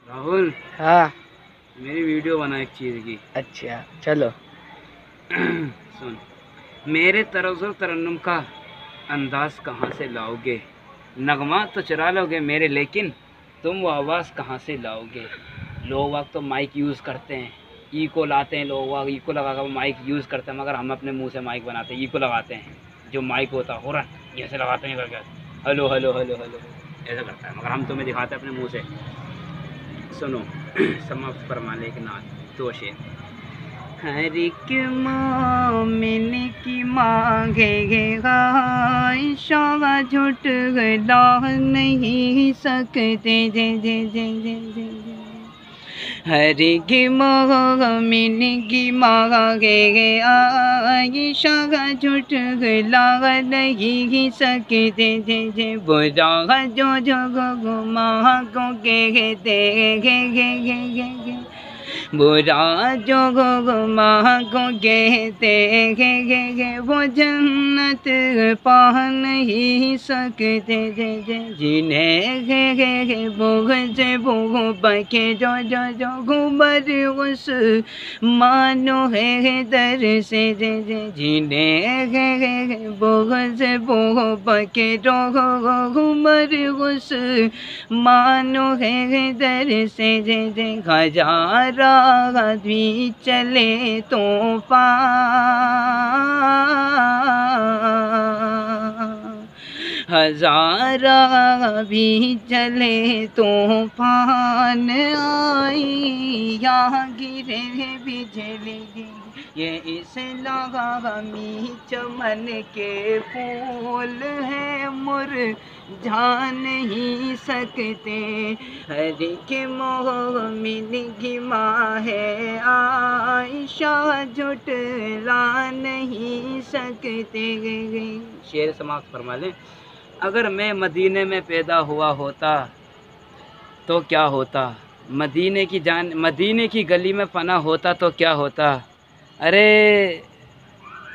राहुल, हाँ मेरी वीडियो बना एक चीज़ की। अच्छा चलो। सुन, मेरे तर्ज़ो तरन्नुम का अंदाज कहाँ से लाओगे? नगमा तो चुरा लोगे मेरे, लेकिन तुम वो आवाज़ कहाँ से लाओगे? लोग वक्त तो माइक यूज़ करते हैं, इको लाते हैं, लोग वक्त इको लगा कर माइक यूज़ करते हैं, मगर हम अपने मुंह से माइक बनाते हैं, इको लगाते हैं। जो माइक होता है हुरन ऐसे लगाते हैं करके, हेलो हेलो हेलो हेलो ऐसा करता है, मगर हम तुम्हें दिखाते हैं अपने मुंह से। सुनो, समाप्त फरमा ले एक नाथ दो शेर। हर एक मोमिन की मांगे आयशा झूठ गला नहीं सकते, जे जे जे जे जे हर एक मोमिन की मांगे आयशा झूठ गला नहीं सकते, जे जे बुरा जो जो मांगो के दे बुरा जो मांगो कहते वो जन्नत पा नहीं सकते, जिन्हें बुग़्ज़ वो बके जो जो जो गुमर उस मानो है दर से, जिन्हें बुग़्ज़ वो बके जो गुमर उस मानो है दर से, हज़ारा भी चले तूफ़ान, हज़ारा भी चले तूफ़ान आई यहाँ गिरे बिजली, ये इस्लामी चमन के फूल हैं मुरझा नहीं सकते, हर एक मोमिन की माँ है आयशा झुठला नहीं सकते। शेर समाप्त फरमा लें। अगर मैं मदीने में पैदा हुआ होता तो क्या होता? मदीने की गली में पना होता तो क्या होता? अरे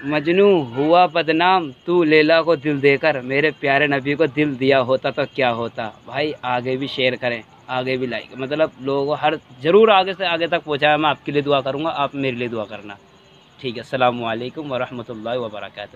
मजनू हुआ बदनाम, तू लैला को दिल देकर मेरे प्यारे नबी को दिल दिया होता तो क्या होता? भाई आगे भी शेयर करें, आगे भी लाइक, मतलब लोगों को हर ज़रूर आगे से आगे तक पहुँचाया। मैं आपके लिए दुआ करूँगा, आप मेरे लिए दुआ करना। ठीक है, अस्सलामु अलैकुम व रहमतुल्लाहि व बरकातहू।